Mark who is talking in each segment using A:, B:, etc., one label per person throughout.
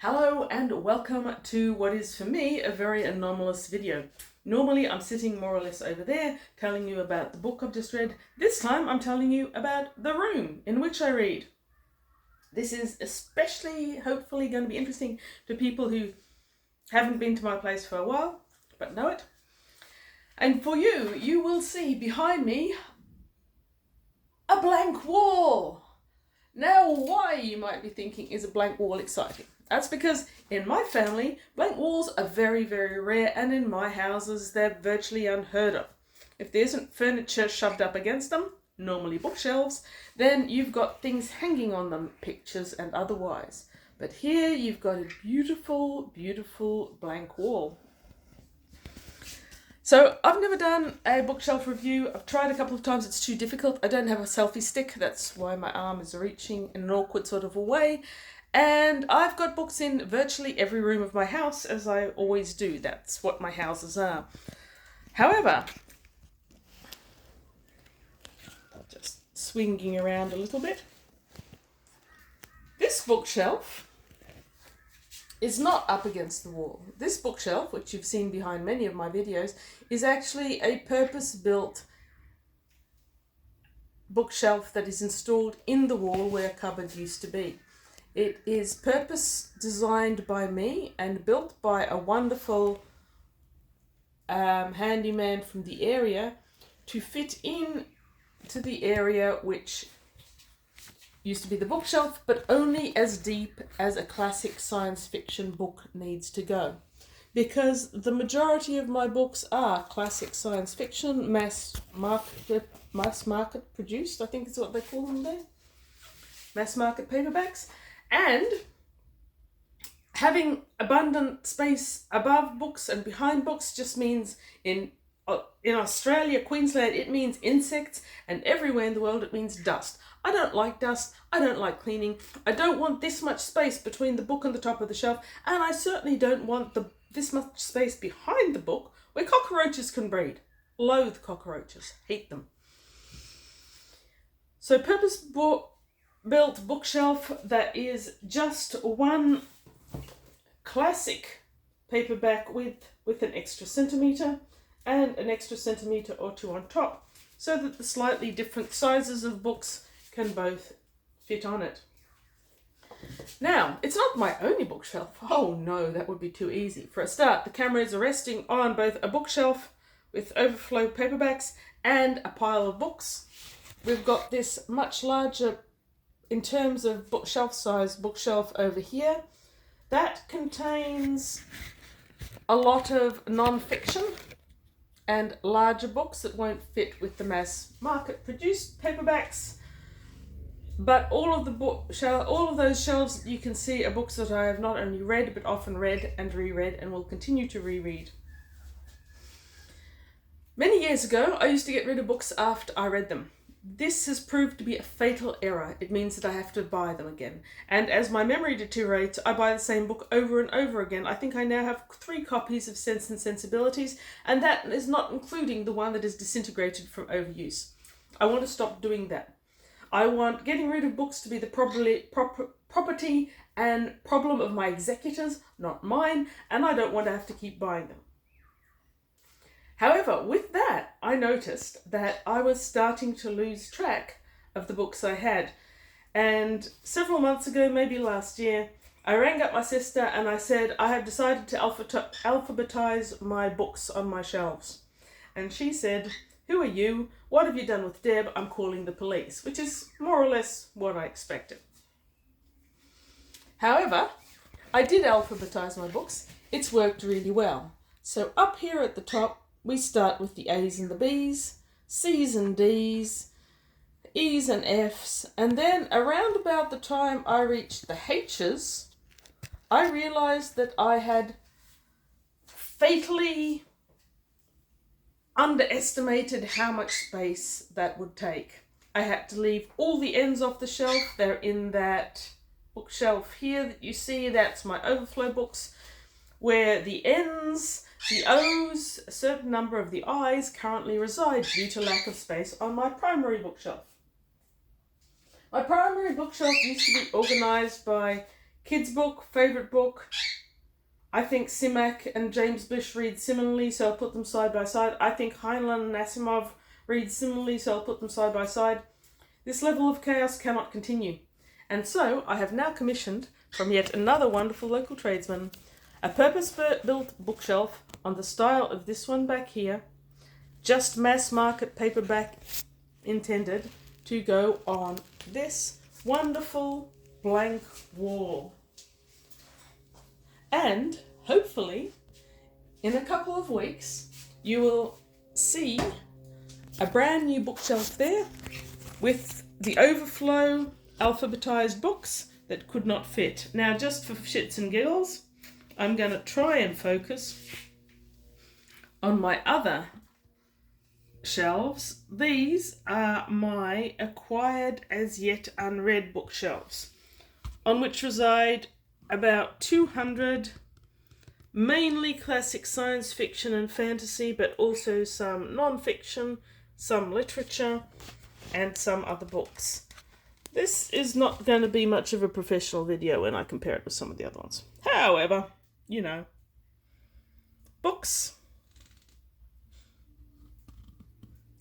A: Hello and welcome to what is for me a very anomalous video. Normally I'm sitting more or less over there telling you about the book I've just read. This time I'm telling you about the room in which I read. This is especially hopefully going to be interesting to people who haven't been to my place for a while but know it. And for you, you will see behind me a blank wall. Now why, you might be thinking, is a blank wall exciting? That's because in my family, blank walls are very, very rare, and in my houses, they're virtually unheard of. If there isn't furniture shoved up against them, normally bookshelves, then you've got things hanging on them, pictures and otherwise. But here you've got a beautiful, beautiful blank wall. So I've never done a bookshelf review. I've tried a couple of times. It's too difficult. I don't have a selfie stick. That's why my arm is reaching in an awkward sort of a way. And I've got books in virtually every room of my house, as I always do. That's what my houses are. However, just swinging around a little bit, this bookshelf is not up against the wall. This bookshelf, which you've seen behind many of my videos, is actually a purpose-built bookshelf that is installed in the wall where a cupboard used to be. It is purpose designed by me and built by a wonderful handyman from the area to fit in to the area which used to be the bookshelf, but only as deep as a classic science fiction book needs to go. Because the majority of my books are classic science fiction, mass market produced, I think is what they call them there. Mass market paperbacks. And having abundant space above books and behind books just means in Australia, Queensland, it means insects, and everywhere in the world it means dust. I don't like dust, I don't like cleaning, I don't want this much space between the book and the top of the shelf, and I certainly don't want this much space behind the book where cockroaches can breed. Loathe cockroaches, hate them. So purpose-built bookshelf that is just one classic paperback with an extra centimetre and an extra centimetre or two on top, so that the slightly different sizes of books can both fit on it. Now, it's not my only bookshelf. Oh no, that would be too easy. For a start, the camera is resting on both a bookshelf with overflow paperbacks and a pile of books. We've got this much larger, in terms of bookshelf size, bookshelf over here. That contains a lot of non-fiction and larger books that won't fit with the mass market produced paperbacks. But all of those shelves that you can see are books that I have not only read, but often read and reread and will continue to reread. Many years ago, I used to get rid of books after I read them. This has proved to be a fatal error. It means that I have to buy them again. And as my memory deteriorates, I buy the same book over and over again. I think I now have 3 copies of Sense and Sensibilities, and that is not including the one that is disintegrated from overuse. I want to stop doing that. I want getting rid of books to be the property and problem of my executors, not mine, and I don't want to have to keep buying them. However, with that, I noticed that I was starting to lose track of the books I had. And several months ago, maybe last year, I rang up my sister and I said, I have decided to alphabetize my books on my shelves. And she said, "Who are you? What have you done with Deb? I'm calling the police," which is more or less what I expected. However, I did alphabetize my books. It's worked really well. So up here at the top, we start with the A's and the B's, C's and D's, E's and F's, and then around about the time I reached the H's, I realized that I had fatally underestimated how much space that would take. I had to leave all the ends off the shelf. They're in that bookshelf here that you see. That's my overflow books, where the N's, the O's, a certain number of the I's currently reside due to lack of space on my primary bookshelf. My primary bookshelf used to be organised by Kids book, favourite book. I think Simak and James Blish read similarly, so I'll put them side by side. I think Heinlein and Asimov read similarly, so I'll put them side by side. This level of chaos cannot continue. And so I have now commissioned from yet another wonderful local tradesman a purpose-built bookshelf on the style of this one back here, just mass market paperback intended to go on this wonderful blank wall. And hopefully in a couple of weeks you will see a brand new bookshelf there with the overflow alphabetized books that could not fit. Now, just for shits and giggles, I'm going to try and focus on my other shelves. These are my acquired as yet unread bookshelves, on which reside about 200 mainly classic science fiction and fantasy, but also some non-fiction, some literature, and some other books. This is not going to be much of a professional video when I compare it with some of the other ones. However, you know, books.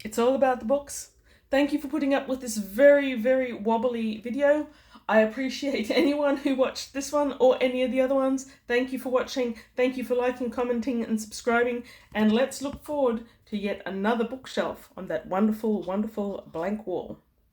A: It's all about the books. Thank you for putting up with this very, very wobbly video. I appreciate anyone who watched this one or any of the other ones. Thank you for watching. Thank you for liking, commenting, and subscribing. And let's look forward to yet another bookshelf on that wonderful, wonderful blank wall.